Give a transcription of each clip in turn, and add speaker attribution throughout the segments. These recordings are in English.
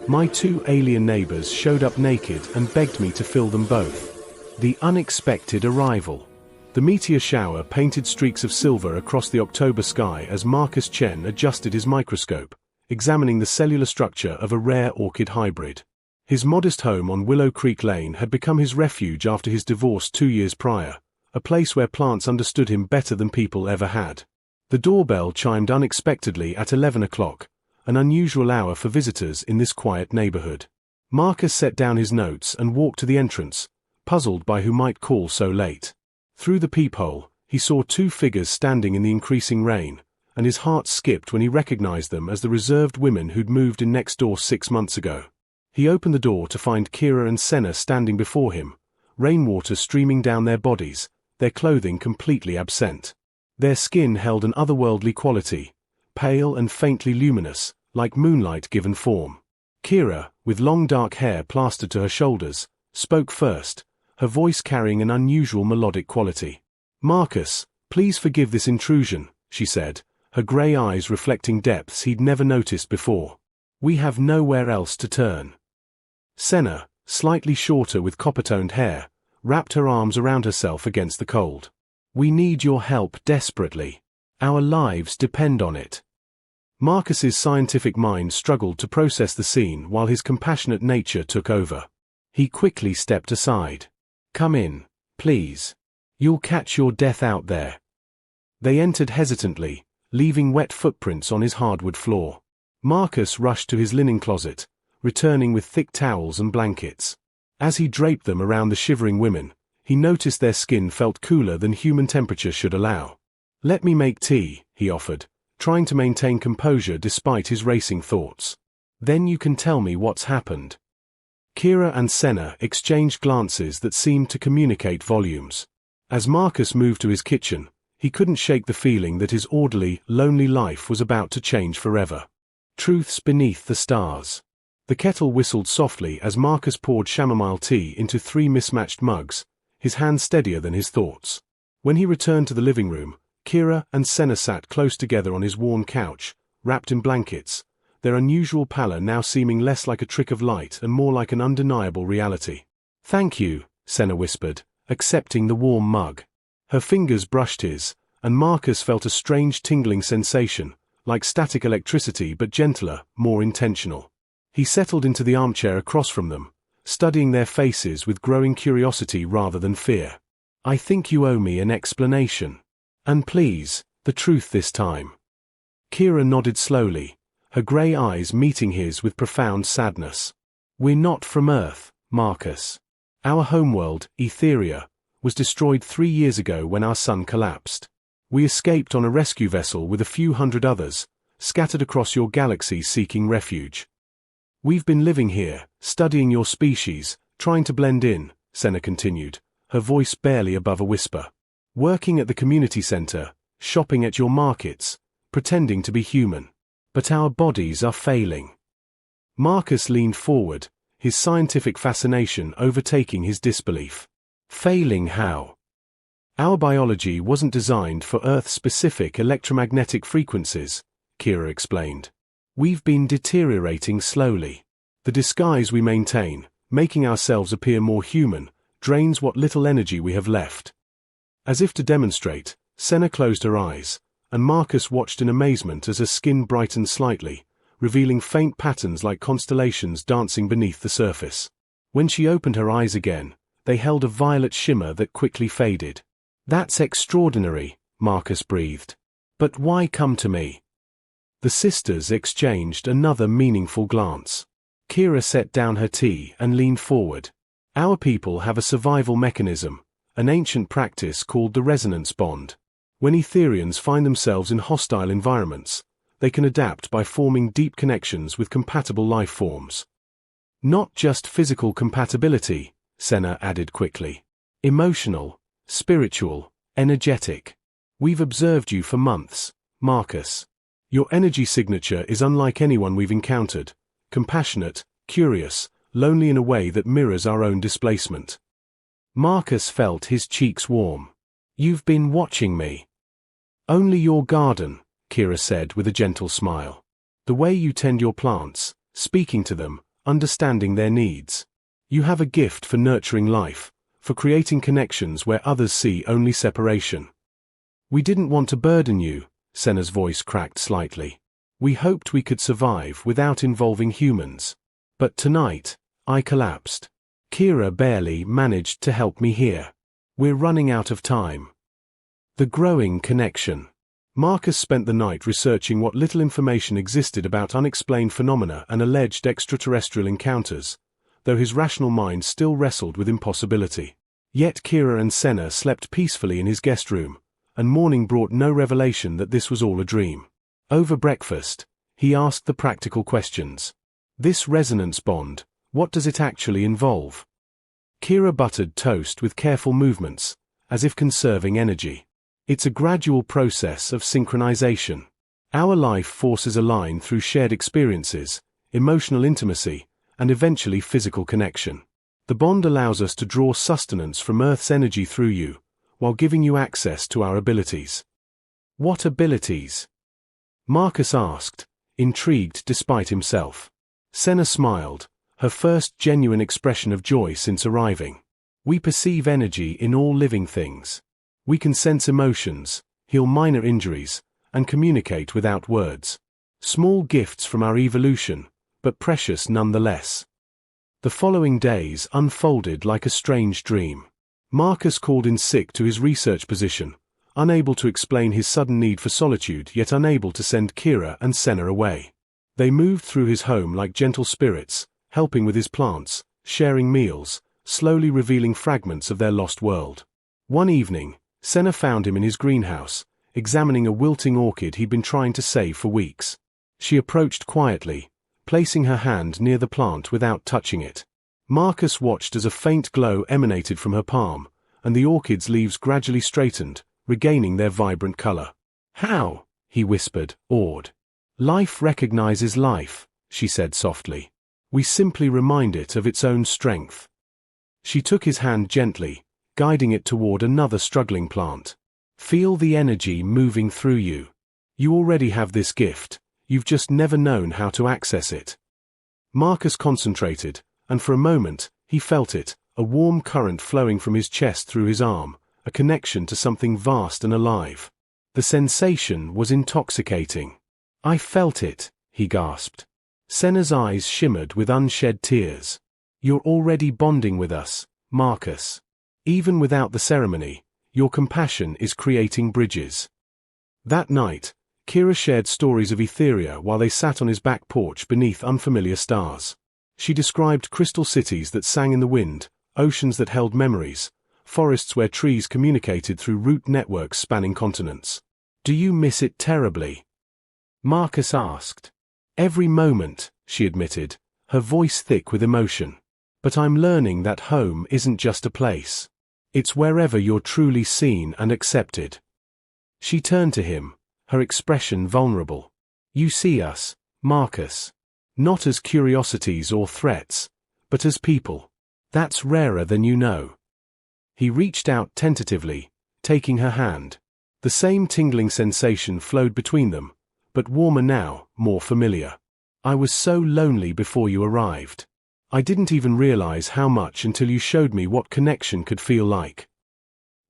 Speaker 1: My two alien neighbours showed up naked and begged me to fill them both. The unexpected arrival. The meteor shower painted streaks of silver across the October sky as Marcus Chen adjusted his microscope, examining the cellular structure of a rare orchid hybrid. His modest home on Willow Creek Lane had become his refuge after his divorce 2 years prior, a place where plants understood him better than people ever had. The doorbell chimed unexpectedly at 11 o'clock, an unusual hour for visitors in this quiet neighborhood. Marcus set down his notes and walked to the entrance, puzzled by who might call so late. Through the peephole, he saw two figures standing in the increasing rain, and his heart skipped when he recognized them as the reserved women who'd moved in next door 6 months ago. He opened the door to find Kira and Senna standing before him, rainwater streaming down their bodies, their clothing completely absent. Their skin held an otherworldly quality, pale and faintly luminous, like moonlight given form. Kira, with long dark hair plastered to her shoulders, spoke first, her voice carrying an unusual melodic quality. "Marcus, please forgive this intrusion," she said, her grey eyes reflecting depths he'd never noticed before. "We have nowhere else to turn." Senna, slightly shorter with copper-toned hair, wrapped her arms around herself against the cold. "We need your help desperately. Our lives depend on it." Marcus's scientific mind struggled to process the scene while his compassionate nature took over. He quickly stepped aside. "Come in, please. You'll catch your death out there." They entered hesitantly, leaving wet footprints on his hardwood floor. Marcus rushed to his linen closet, returning with thick towels and blankets. As he draped them around the shivering women, he noticed their skin felt cooler than human temperature should allow. "Let me make tea," he offered, trying to maintain composure despite his racing thoughts. "Then you can tell me what's happened." Kira and Senna exchanged glances that seemed to communicate volumes. As Marcus moved to his kitchen, he couldn't shake the feeling that his orderly, lonely life was about to change forever. Truths beneath the stars. The kettle whistled softly as Marcus poured chamomile tea into 3 mismatched mugs, his hand steadier than his thoughts. When he returned to the living room, Kira and Senna sat close together on his worn couch, wrapped in blankets, their unusual pallor now seeming less like a trick of light and more like an undeniable reality. "Thank you," Senna whispered, accepting the warm mug. Her fingers brushed his, and Marcus felt a strange tingling sensation, like static electricity but gentler, more intentional. He settled into the armchair across from them, studying their faces with growing curiosity rather than fear. "I think you owe me an explanation. And please, the truth this time." Kira nodded slowly, her grey eyes meeting his with profound sadness. "We're not from Earth, Marcus. Our homeworld, Etheria, was destroyed 3 years ago when our sun collapsed. We escaped on a rescue vessel with a few hundred others, scattered across your galaxy seeking refuge. We've been living here, studying your species, trying to blend in," Senna continued, her voice barely above a whisper. "Working at the community center, shopping at your markets, pretending to be human. But our bodies are failing." Marcus leaned forward, his scientific fascination overtaking his disbelief. "Failing how?" "Our biology wasn't designed for Earth-specific electromagnetic frequencies," Kira explained. "We've been deteriorating slowly. The disguise we maintain, making ourselves appear more human, drains what little energy we have left." As if to demonstrate, Senna closed her eyes, and Marcus watched in amazement as her skin brightened slightly, revealing faint patterns like constellations dancing beneath the surface. When she opened her eyes again, they held a violet shimmer that quickly faded. "That's extraordinary," Marcus breathed. "But why come to me?" The sisters exchanged another meaningful glance. Kira set down her tea and leaned forward. "Our people have a survival mechanism, an ancient practice called the resonance bond. When Etherians find themselves in hostile environments, they can adapt by forming deep connections with compatible life forms. Not just physical compatibility," Senna added quickly. "Emotional, spiritual, energetic. We've observed you for months, Marcus. Your energy signature is unlike anyone we've encountered, compassionate, curious, lonely in a way that mirrors our own displacement." Marcus felt his cheeks warm. "You've been watching me." "Only your garden," Kira said with a gentle smile. "The way you tend your plants, speaking to them, understanding their needs. You have a gift for nurturing life, for creating connections where others see only separation. We didn't want to burden you, Senna's voice cracked slightly. We hoped we could survive without involving humans. But tonight, I collapsed. Kira barely managed to help me here. We're running out of time. The growing connection. Marcus spent the night researching what little information existed about unexplained phenomena and alleged extraterrestrial encounters, though his rational mind still wrestled with impossibility. Yet Kira and Senna slept peacefully in his guest room, and morning brought no revelation that this was all a dream. Over breakfast, he asked the practical questions. This resonance bond, what does it actually involve? Kira buttered toast with careful movements, as if conserving energy. It's a gradual process of synchronization. Our life forces align through shared experiences, emotional intimacy, and eventually physical connection. The bond allows us to draw sustenance from Earth's energy through you, while giving you access to our abilities. What abilities? Marcus asked, intrigued despite himself. Senna smiled, her first genuine expression of joy since arriving. We perceive energy in all living things. We can sense emotions, heal minor injuries, and communicate without words. Small gifts from our evolution, but precious nonetheless. The following days unfolded like a strange dream. Marcus called in sick to his research position, unable to explain his sudden need for solitude yet unable to send Kira and Senna away. They moved through his home like gentle spirits, helping with his plants, sharing meals, slowly revealing fragments of their lost world. One evening, Senna found him in his greenhouse, examining a wilting orchid he'd been trying to save for weeks. She approached quietly, placing her hand near the plant without touching it. Marcus watched as a faint glow emanated from her palm, and the orchid's leaves gradually straightened, regaining their vibrant color. "How?" he whispered, awed. "Life recognizes life," she said softly. "We simply remind it of its own strength." She took his hand gently, guiding it toward another struggling plant. "Feel the energy moving through you. You already have this gift, you've just never known how to access it." Marcus concentrated, and for a moment, he felt it, a warm current flowing from his chest through his arm, a connection to something vast and alive. The sensation was intoxicating. "I felt it," he gasped. Senna's eyes shimmered with unshed tears. "You're already bonding with us, Marcus. Even without the ceremony, your compassion is creating bridges." That night, Kira shared stories of Etheria while they sat on his back porch beneath unfamiliar stars. She described crystal cities that sang in the wind, oceans that held memories, forests where trees communicated through root networks spanning continents. "Do you miss it terribly?" Marcus asked. "Every moment," she admitted, her voice thick with emotion. "But I'm learning that home isn't just a place. It's wherever you're truly seen and accepted." She turned to him, her expression vulnerable. "You see us, Marcus. Not as curiosities or threats, but as people. That's rarer than you know." He reached out tentatively, taking her hand. The same tingling sensation flowed between them, but warmer now, more familiar. "I was so lonely before you arrived. I didn't even realize how much until you showed me what connection could feel like."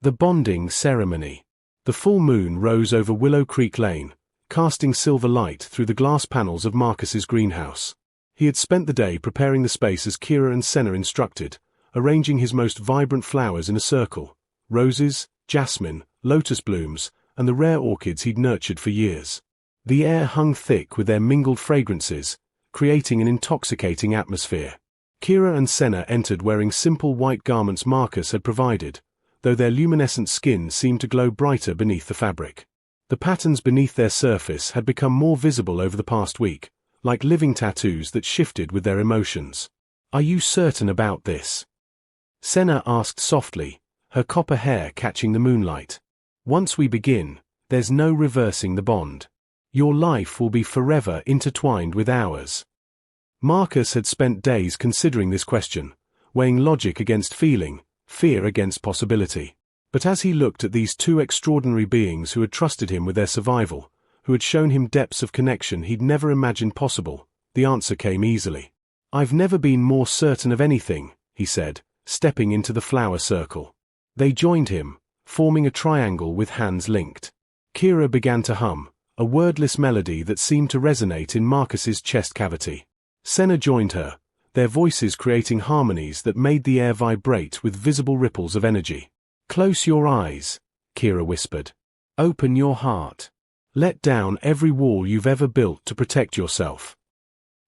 Speaker 1: The bonding ceremony. The full moon rose over Willow Creek Lane, casting silver light through the glass panels of Marcus's greenhouse. He had spent the day preparing the space as Kira and Senna instructed, arranging his most vibrant flowers in a circle: roses, jasmine, lotus blooms, and the rare orchids he'd nurtured for years. The air hung thick with their mingled fragrances, creating an intoxicating atmosphere. Kira and Senna entered wearing simple white garments Marcus had provided, though their luminescent skin seemed to glow brighter beneath the fabric. The patterns beneath their surface had become more visible over the past week, like living tattoos that shifted with their emotions. "Are you certain about this?" Senna asked softly, her copper hair catching the moonlight. "Once we begin, there's no reversing the bond. Your life will be forever intertwined with ours." Marcus had spent days considering this question, weighing logic against feeling, fear against possibility. But as he looked at these two extraordinary beings who had trusted him with their survival, who had shown him depths of connection he'd never imagined possible, the answer came easily. "I've never been more certain of anything," he said, stepping into the flower circle. They joined him, forming a triangle with hands linked. Kira began to hum, a wordless melody that seemed to resonate in Marcus's chest cavity. Senna joined her, their voices creating harmonies that made the air vibrate with visible ripples of energy. "Close your eyes," Kira whispered. "Open your heart. Let down every wall you've ever built to protect yourself."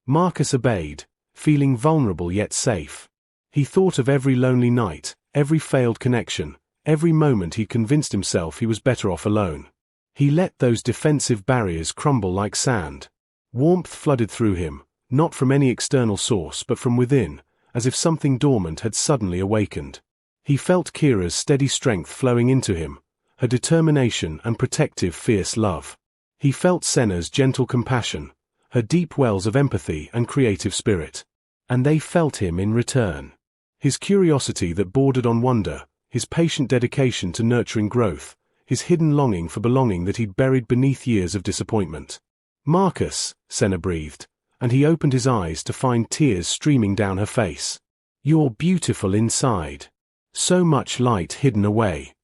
Speaker 1: Marcus obeyed, feeling vulnerable yet safe. He thought of every lonely night, every failed connection, every moment he convinced himself he was better off alone. He let those defensive barriers crumble like sand. Warmth flooded through him, not from any external source but from within, as if something dormant had suddenly awakened. He felt Kira's steady strength flowing into him, her determination and protective fierce love. He felt Senna's gentle compassion, her deep wells of empathy and creative spirit. And they felt him in return. His curiosity that bordered on wonder, his patient dedication to nurturing growth, his hidden longing for belonging that he'd buried beneath years of disappointment. "Marcus," Senna breathed, and he opened his eyes to find tears streaming down her face. "You're beautiful inside. So much light hidden away."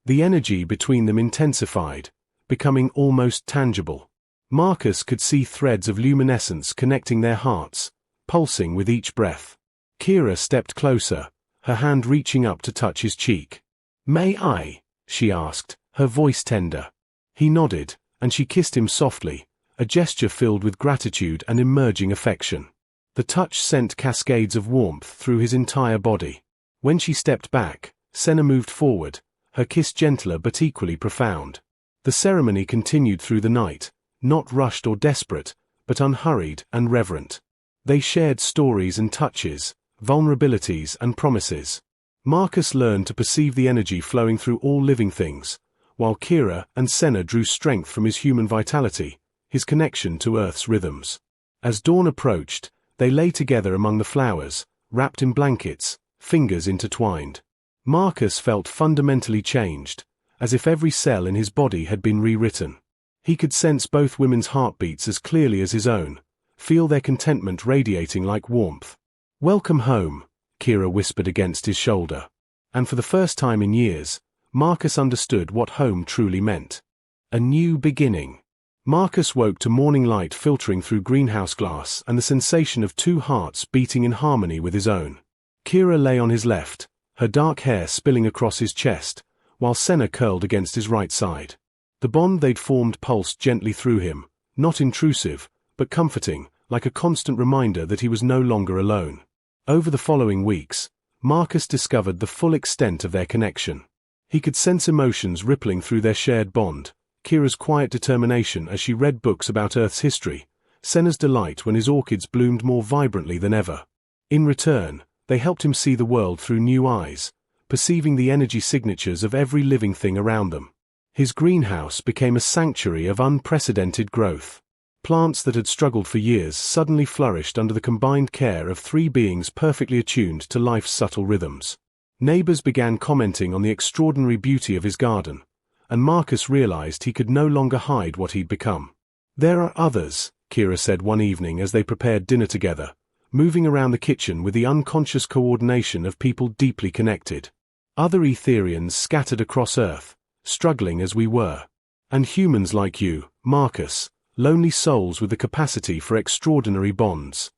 Speaker 1: The energy between them intensified, becoming almost tangible. Marcus could see threads of luminescence connecting their hearts, pulsing with each breath. Kira stepped closer, her hand reaching up to touch his cheek. "May I?" she asked, her voice tender. He nodded, and she kissed him softly, a gesture filled with gratitude and emerging affection. The touch sent cascades of warmth through his entire body. When she stepped back, Senna moved forward, her kiss gentler but equally profound. The ceremony continued through the night, not rushed or desperate, but unhurried and reverent. They shared stories and touches, vulnerabilities and promises. Marcus learned to perceive the energy flowing through all living things, while Kira and Senna drew strength from his human vitality, his connection to Earth's rhythms. As dawn approached, they lay together among the flowers, wrapped in blankets, fingers intertwined. Marcus felt fundamentally changed, as if every cell in his body had been rewritten. He could sense both women's heartbeats as clearly as his own, feel their contentment radiating like warmth. "Welcome home," Kira whispered against his shoulder. And for the first time in years, Marcus understood what home truly meant. A new beginning. Marcus woke to morning light filtering through greenhouse glass and the sensation of two hearts beating in harmony with his own. Kira lay on his left, her dark hair spilling across his chest, while Senna curled against his right side. The bond they'd formed pulsed gently through him, not intrusive, but comforting, like a constant reminder that he was no longer alone. Over the following weeks, Marcus discovered the full extent of their connection. He could sense emotions rippling through their shared bond, Kira's quiet determination as she read books about Earth's history, Senna's delight when his orchids bloomed more vibrantly than ever. In return, they helped him see the world through new eyes, perceiving the energy signatures of every living thing around them. His greenhouse became a sanctuary of unprecedented growth. Plants that had struggled for years suddenly flourished under the combined care of three beings perfectly attuned to life's subtle rhythms. Neighbours began commenting on the extraordinary beauty of his garden, and Marcus realized he could no longer hide what he'd become. "There are others," Kira said one evening as they prepared dinner together, moving around the kitchen with the unconscious coordination of people deeply connected. "Other Etherians scattered across Earth, struggling as we were. And humans like you, Marcus, lonely souls with the capacity for extraordinary bonds."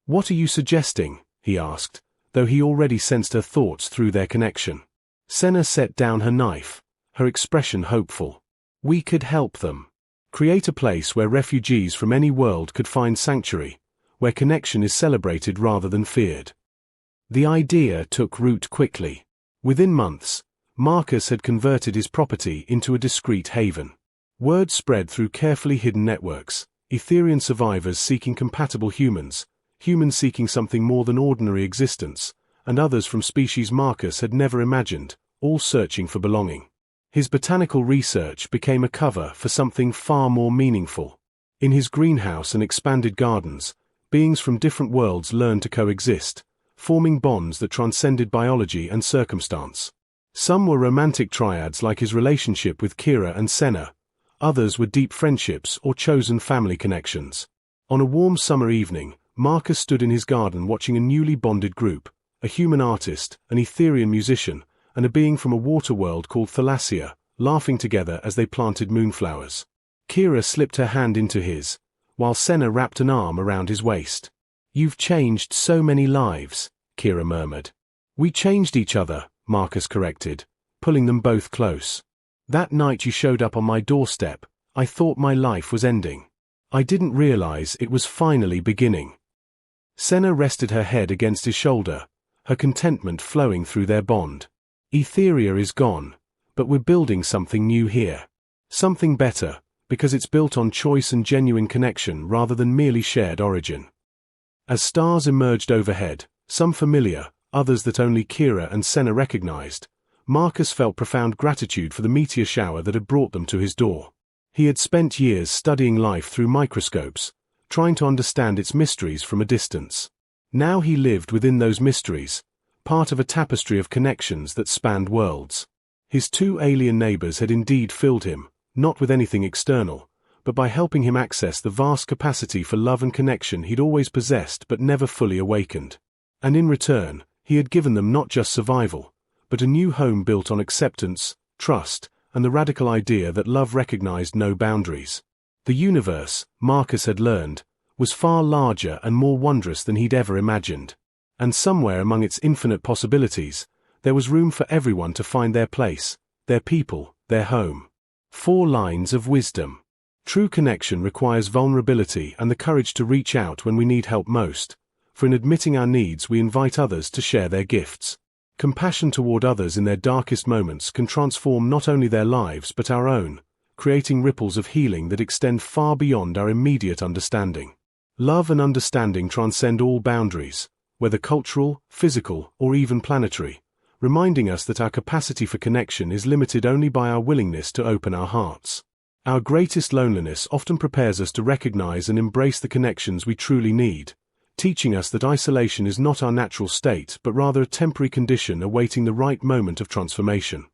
Speaker 1: "What are you suggesting?" he asked, though he already sensed her thoughts through their connection. Senna set down her knife, her expression hopeful. "We could help them. Create a place where refugees from any world could find sanctuary, where connection is celebrated rather than feared." The idea took root quickly. Within months, Marcus had converted his property into a discreet haven. Word spread through carefully hidden networks, Etherian survivors seeking compatible humans, humans seeking something more than ordinary existence, and others from species Marcus had never imagined, all searching for belonging. His botanical research became a cover for something far more meaningful. In his greenhouse and expanded gardens, beings from different worlds learned to coexist, forming bonds that transcended biology and circumstance. Some were romantic triads like his relationship with Kira and Senna, others were deep friendships or chosen family connections. On a warm summer evening, Marcus stood in his garden watching a newly bonded group, a human artist, an Etherian musician, and a being from a water world called Thalassia, laughing together as they planted moonflowers. Kira slipped her hand into his, while Senna wrapped an arm around his waist. "You've changed so many lives," Kira murmured. "We changed each other," Marcus corrected, pulling them both close. "That night you showed up on my doorstep, I thought my life was ending. I didn't realize it was finally beginning." Senna rested her head against his shoulder, her contentment flowing through their bond. "Etheria is gone, but we're building something new here. Something better, because it's built on choice and genuine connection rather than merely shared origin." As stars emerged overhead, some familiar, others that only Kira and Senna recognized, Marcus felt profound gratitude for the meteor shower that had brought them to his door. He had spent years studying life through microscopes, trying to understand its mysteries from a distance. Now he lived within those mysteries, part of a tapestry of connections that spanned worlds. His two alien neighbors had indeed filled him, not with anything external, but by helping him access the vast capacity for love and connection he'd always possessed but never fully awakened. And in return, he had given them not just survival, but a new home built on acceptance, trust, and the radical idea that love recognized no boundaries. The universe, Marcus had learned, was far larger and more wondrous than he'd ever imagined. And somewhere among its infinite possibilities, there was room for everyone to find their place, their people, their home. 4 lines of wisdom. True connection requires vulnerability and the courage to reach out when we need help most, for in admitting our needs we invite others to share their gifts. Compassion toward others in their darkest moments can transform not only their lives but our own, creating ripples of healing that extend far beyond our immediate understanding. Love and understanding transcend all boundaries, whether cultural, physical, or even planetary, reminding us that our capacity for connection is limited only by our willingness to open our hearts. Our greatest loneliness often prepares us to recognize and embrace the connections we truly need, teaching us that isolation is not our natural state but rather a temporary condition awaiting the right moment of transformation.